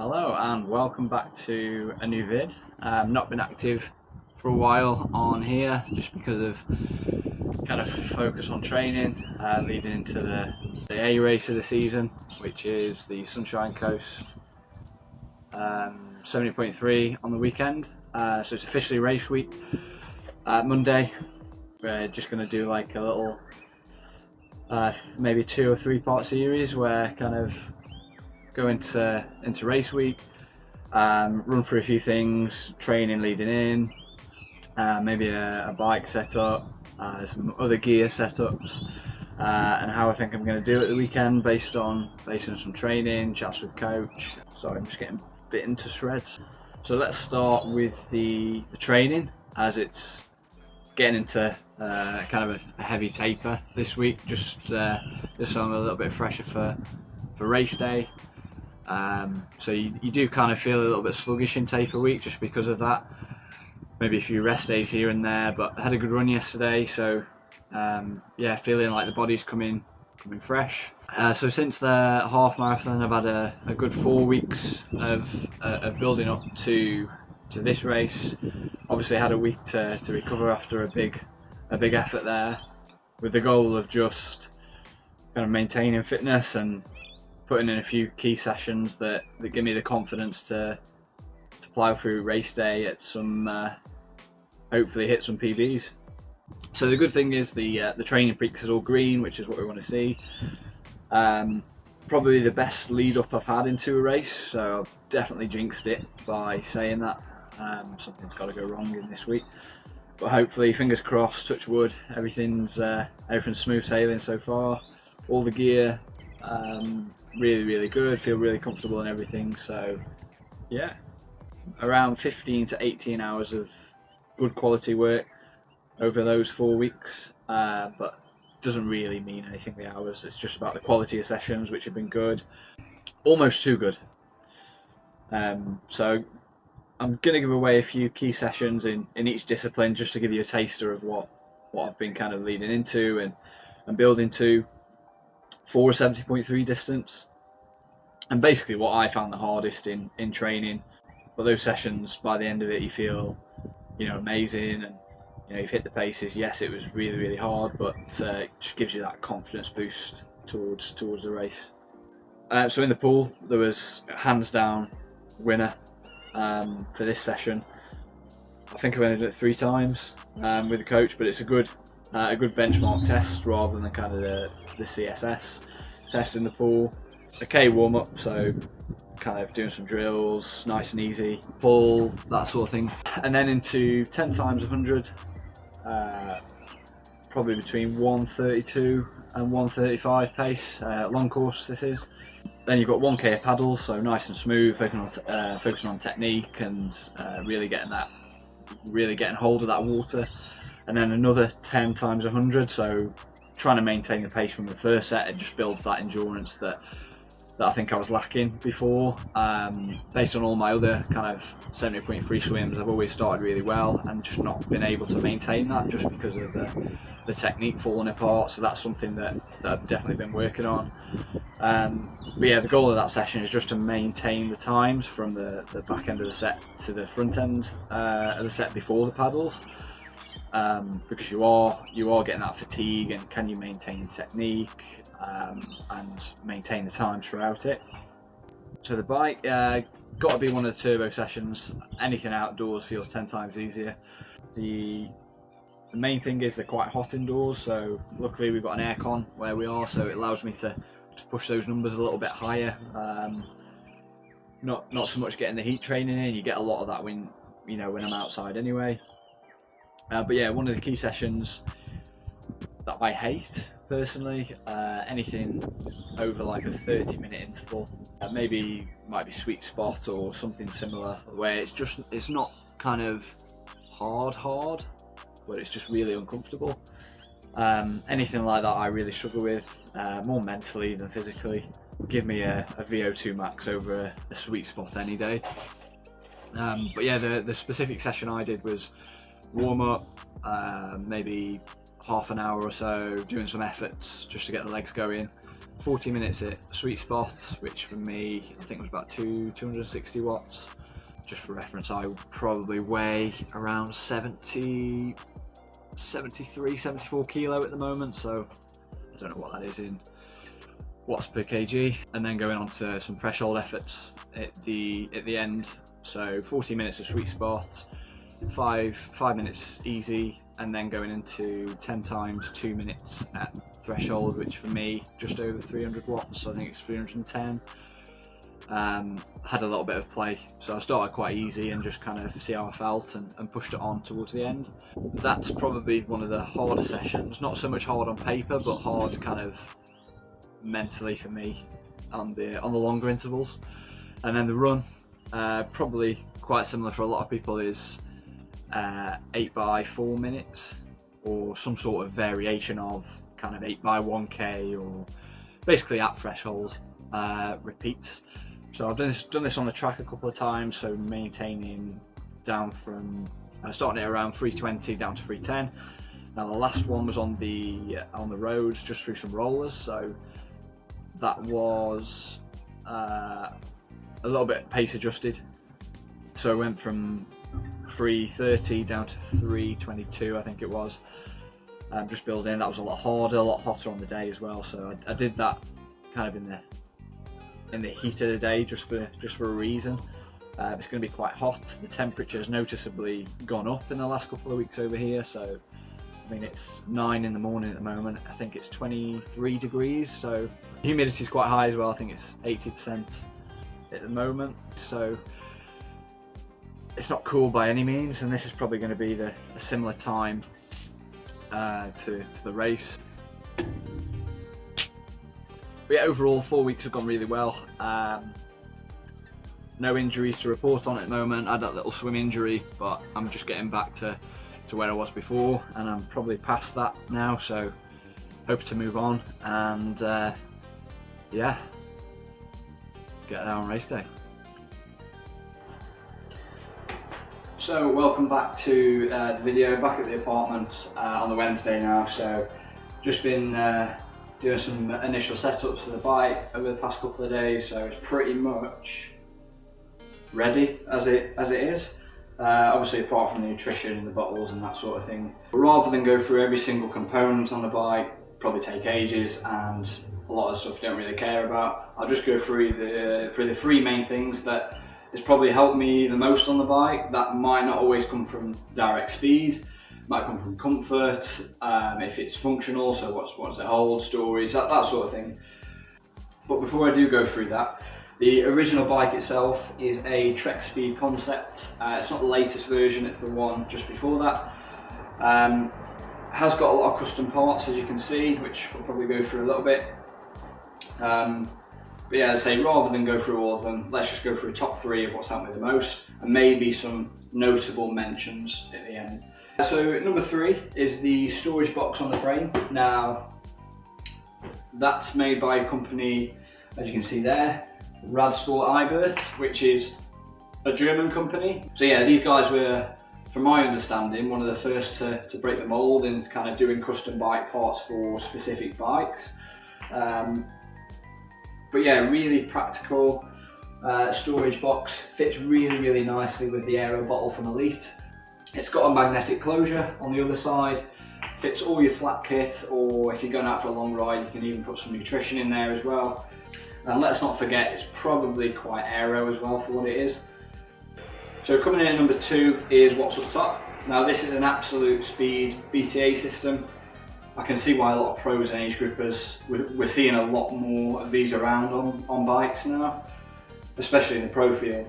Hello and welcome back to a new vid. Not been active for a while on here just because of kind of focus on training leading into the A race of the season, which is the Sunshine Coast 70.3 on the weekend. So it's officially race week. Monday we're just going to do like a little maybe 2 or 3 part series where kind of go into race week, run through a few things, training leading in, maybe a bike setup, some other gear setups, and how I think I'm going to do it the weekend based on some training, chats with coach. Sorry, I'm just getting bitten to shreds. So let's start with the training, as it's getting into kind of a heavy taper this week, just so I'm a little bit fresher for race day. So you do kind of feel a little bit sluggish in taper week just because of that. Maybe a few rest days here and there, but I had a good run yesterday, so yeah, feeling like the body's coming fresh. So since the half marathon, I've had a good 4 weeks of building up to this race. Obviously, I had a week to recover after a big effort there, with the goal of just kind of maintaining fitness and putting in a few key sessions that give me the confidence to plough through race day at some hopefully hit some PBs. So the good thing is the training peaks is all green, which is what we want to see. Probably the best lead up I've had into a race, so I've definitely jinxed it by saying that. Something's got to go wrong in this week, but hopefully, fingers crossed, touch wood, everything's smooth sailing so far. All the gear really good, feel really comfortable and everything, so yeah, around 15 to 18 hours of good quality work over those 4 weeks, but doesn't really mean anything, the hours. It's just about the quality of sessions, which have been good, almost too good. So I'm going to give away a few key sessions in each discipline just to give you a taster of what I've been kind of leading into and building to for a 70.3 distance. And basically what I found the hardest in training, but those sessions, by the end of it, you feel amazing, and you've hit the paces. Yes, it was really hard, but it just gives you that confidence boost towards the race. So in the pool, there was a hands down winner for this session. I think I've only done it 3 times with the coach, but it's a good benchmark test rather than kind of the CSS test in the pool. A K warm up, so kind of doing some drills, nice and easy, pull, that sort of thing, and then into 10 times 100, probably between 132 and 135 pace, long course this is. Then you've got 1K of paddles, so nice and smooth, focusing on technique and really getting hold of that water. And then another 10 times 100, so trying to maintain the pace from the first set. It just builds that endurance that I think I was lacking before. Based on all my other kind of 70.3 swims, I've always started really well and just not been able to maintain that just because of the technique falling apart. So that's something that I've definitely been working on. But yeah, the goal of that session is just to maintain the times from the back end of the set to the front end of the set before the paddles. Because you are getting that fatigue, and can you maintain technique and maintain the time throughout it. So the bike, got to be one of the turbo sessions. Anything outdoors feels 10 times easier. The main thing is they're quite hot indoors, so luckily we've got an aircon where we are, so it allows me to push those numbers a little bit higher. Not so much getting the heat training in, you get a lot of that when I'm outside anyway. But yeah, one of the key sessions that I hate personally, anything over like a 30-minute interval, might be sweet spot or something similar, where it's not kind of hard, but it's just really uncomfortable. Anything like that I really struggle with, more mentally than physically. Give me a VO2 max over a sweet spot any day. But yeah, the specific session I did was warm up, maybe half an hour or so doing some efforts just to get the legs going. 40 minutes at sweet spot, which for me I think was about 260 watts. Just for reference, I probably weigh around 73, 74 kilo at the moment, so I don't know what that is in watts per kg. And then going on to some threshold efforts at the end. So 40 minutes of sweet spot, 5 minutes easy, and then going into 10 times 2 minutes at threshold, which for me just over 300 watts. So I think it's 310. Had a little bit of play, so I started quite easy and just kind of see how I felt, and pushed it on towards the end. That's probably one of the harder sessions, not so much hard on paper, but hard kind of mentally for me on the longer intervals. And then the run, probably quite similar for a lot of people, is 8 by 4 minutes, or some sort of variation of kind of 8 by 1k, or basically at threshold repeats. So I've done this on the track a couple of times, so maintaining down from starting at around 320 down to 310. Now the last one was on the roads, just through some rollers, so that was a little bit pace adjusted. So I went from 330 down to 322, I think it was. Just building. That was a lot harder, a lot hotter on the day as well. So I did that kind of in the heat of the day, just for a reason. It's going to be quite hot. The temperature's noticeably gone up in the last couple of weeks over here. So I mean, it's 9 in the morning at the moment. I think it's 23 degrees. So humidity is quite high as well. I think it's 80% at the moment. So it's not cool by any means, and this is probably going to be a similar time to the race. But yeah, overall 4 weeks have gone really well. No injuries to report on at the moment. I had that little swim injury, but I'm just getting back to where I was before, and I'm probably past that now, so hope to move on and yeah, get there on race day. So welcome back to the video, back at the apartment on the Wednesday now. So just been doing some initial setups for the bike over the past couple of days, so it's pretty much ready as it is. Obviously apart from the nutrition and the bottles and that sort of thing. But rather than go through every single component on the bike, probably take ages, and a lot of stuff you don't really care about, I'll just go through the three main things that has probably helped me the most on the bike. That might not always come from direct speed, might come from comfort, if it's functional, so what's it hold, stories, that sort of thing. But before I do go through that, the original bike itself is a Trek Speed concept. It's not the latest version, it's the one just before that. Has got a lot of custom parts, as you can see, which we'll probably go through a little bit. But yeah, as I say, rather than go through all of them, let's just go through top 3 of what's helped me the most, and maybe some notable mentions at the end. So number 3 is the storage box on the frame. Now, that's made by a company, as you can see there, Radsport Ibert, which is a German company. So yeah, these guys were, from my understanding, one of the first to break the mold in kind of doing custom bike parts for specific bikes. But yeah, really practical storage box, fits really nicely with the aero bottle from Elite. It's got a magnetic closure on the other side, fits all your flat kit, or if you're going out for a long ride you can even put some nutrition in there as well. And let's not forget, it's probably quite aero as well for what it is. So coming in at number 2 is what's up top. Now this is an absolute speed BCA system. I can see why a lot of pros and age groupers, we're seeing a lot more of these around on bikes now, especially in the pro field.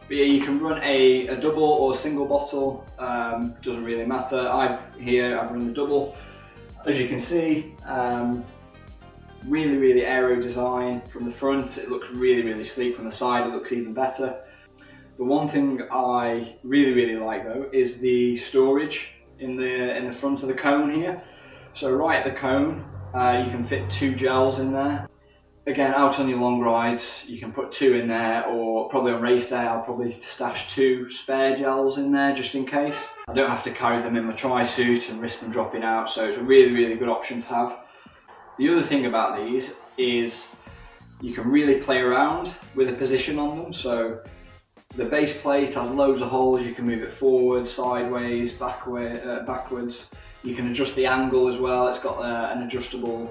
But yeah, you can run a double or single bottle, doesn't really matter. I've run the double. As you can see, really aero design from the front. It looks really sleek. From the side it looks even better. The one thing I really like though is the storage in the front of the cone here. So right at the cone, you can fit 2 gels in there. Again, out on your long rides, you can put 2 in there, or probably on race day, I'll probably stash 2 spare gels in there just in case. I don't have to carry them in my tri-suit and risk them dropping out, so it's a really good option to have. The other thing about these is you can really play around with the position on them. So the base plate has loads of holes, you can move it forward, sideways, backwards. You can adjust the angle as well, it's got an adjustable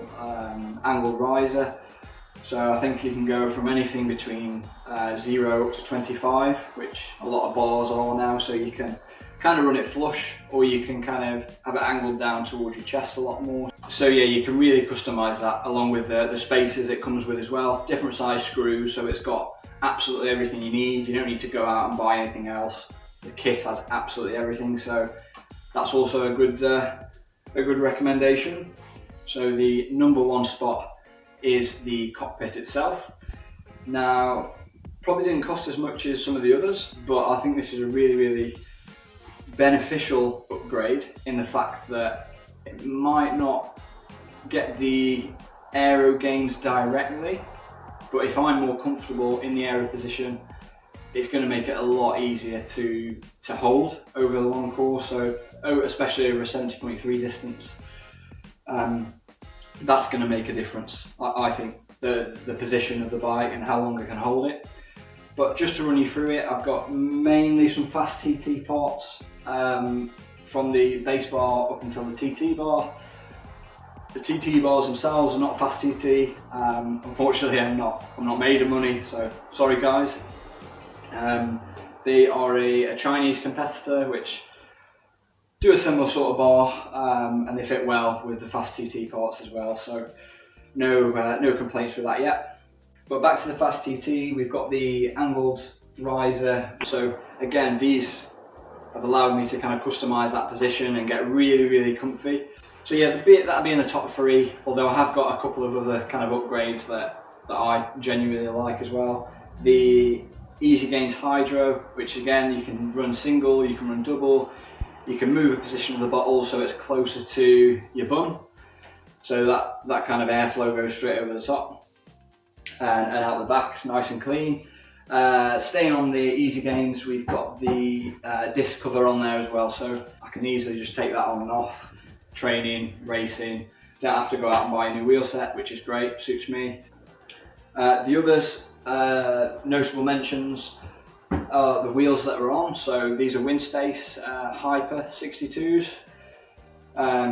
angled riser. So I think you can go from anything between 0 up to 25, which a lot of bars are now, so you can kind of run it flush, or you can kind of have it angled down towards your chest a lot more. So yeah, you can really customise that, along with the spacers it comes with as well. Different size screws, so it's got absolutely everything you need. You don't need to go out and buy anything else. The kit has absolutely everything, so that's also a good recommendation. So the number 1 spot is the cockpit itself. Now, probably didn't cost as much as some of the others, but I think this is a really beneficial upgrade in the fact that it might not get the aero gains directly, but if I'm more comfortable in the aero position, it's going to make it a lot easier to hold over the long course, so especially over a 70.3 distance. That's going to make a difference, I think, the position of the bike and how long I can hold it. But just to run you through it, I've got mainly some fast TT parts, from the base bar up until the TT bar. The TT bars themselves are not fast TT. Unfortunately, I'm not made of money, so sorry guys. They are a Chinese competitor which do a similar sort of bar, and they fit well with the fast TT parts as well. So no complaints with that yet. But back to the fast TT, we've got the angled riser. So again, these have allowed me to kind of customise that position and get really comfy. So yeah, that'll be in the top 3, although I have got a couple of other kind of upgrades that I genuinely like as well. The Easy Gains Hydro, which again, you can run single, you can run double, you can move the position of the bottle so it's closer to your bum, so that kind of airflow goes straight over the top and out the back, nice and clean. Staying on the Easy Gains, we've got the disc cover on there as well, so I can easily just take that on and off. Training, racing, don't have to go out and buy a new wheel set, which is great, suits me. The others, notable mentions, are the wheels that are on. So these are Windspace Hyper 62s,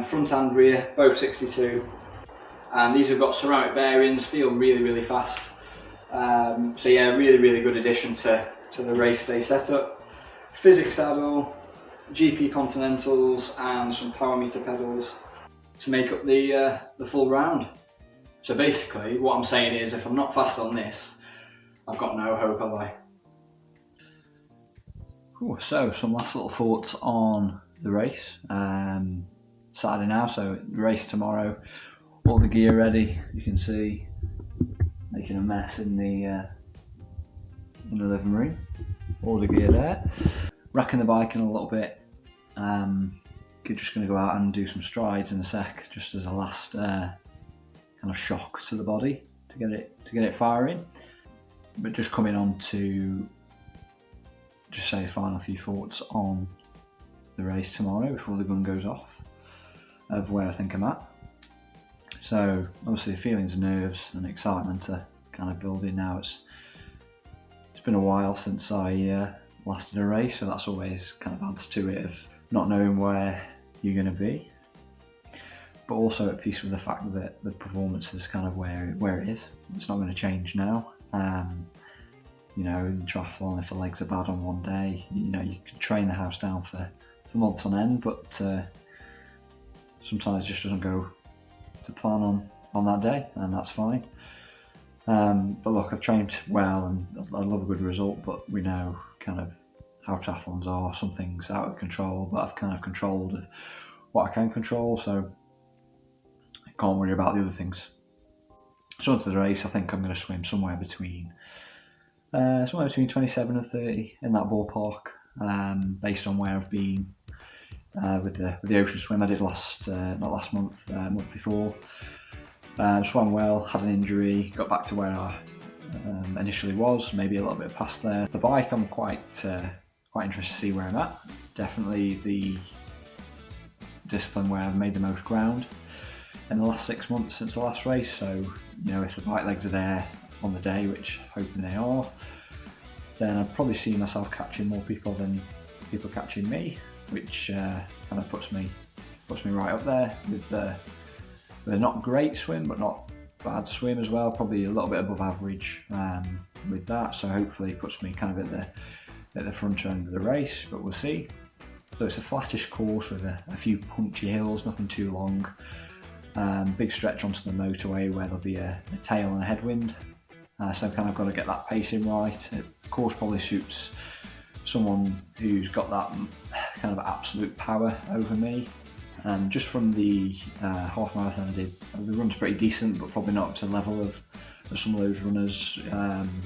front and rear, both 62. And these have got ceramic bearings, feel really fast. So yeah, really good addition to the race day setup. Physics saddle, GP Continentals, and some power meter pedals to make up the full round. So basically, what I'm saying is, if I'm not fast on this, I've got no hope, have I? Ooh, so some last little thoughts on the race. Saturday now, so the race tomorrow. All the gear ready. You can see making a mess in the living room. All the gear there. Racking the bike in a little bit. Just going to go out and do some strides in a sec, just as a last kind of shock to the body to get it firing. But just coming on to just say a final few thoughts on the race tomorrow before the gun goes off, of where I think I'm at. So obviously the feelings of nerves and excitement are kind of building now. It's been a while since I last did a race, so that's always kind of adds to it, of not knowing where you're going to be, but also at peace with the fact that the performance is kind of where it is. It's not going to change now. You know, in triathlon, if the legs are bad on one day, you know, you can train the house down for months on end, but sometimes it just doesn't go to plan on that day, and that's fine. But look, I've trained well and I love a good result, but we know kind of how triathlons are. Some things out of control, but I've kind of controlled what I can control, so I can't worry about the other things. So onto the race, I think I'm going to swim somewhere between 27 and 30, in that ballpark, based on where I've been with the ocean swim I did not last month, month before. Swam well, had an injury, got back to where I initially was, maybe a little bit past there. The bike, I'm quite interested to see where I'm at. Definitely the discipline where I've made the most ground in the last 6 months since the last race. So, you know, if the bike legs are there on the day, which hoping they are, then I'd probably see myself catching more people than people catching me, which kind of puts me right up there with a not great swim, but not bad swim as well. Probably a little bit above average with that. So hopefully it puts me kind of at the front end of the race, but we'll see. So it's a flattish course with a few punchy hills, nothing too long. Big stretch onto the motorway where there'll be a tail and a headwind. So kind of got to get that pacing right. The course probably suits someone who's got that kind of absolute power over me. And just from the half marathon I did, the run's pretty decent, but probably not to the level of some of those runners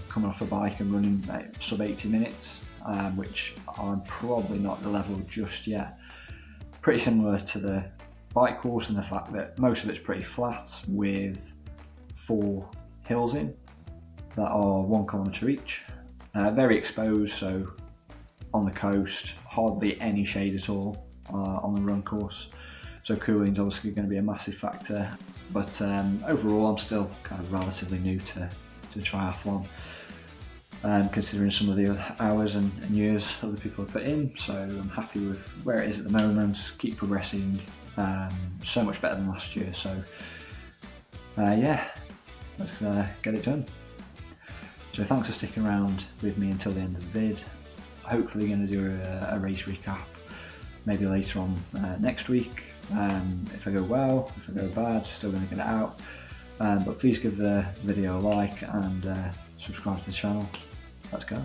coming off a bike and running sub 80 minutes, which I'm probably not at the level just yet. Pretty similar to the bike course in the fact that most of it's pretty flat with 4 hills in that are 1 kilometre each. Very exposed, so on the coast, hardly any shade at all on the run course. So cooling's obviously going to be a massive factor, but overall I'm still kind of relatively new to triathlon, considering some of the hours and years other people have put in. So I'm happy with where it is at the moment, keep progressing, so much better than last year. So yeah, let's get it done. So thanks for sticking around with me until the end of the vid. Hopefully going to do a race recap maybe later on next week. If I go well, if I go bad, still going to get it out. But please give the video a like and subscribe to the channel. Let's go.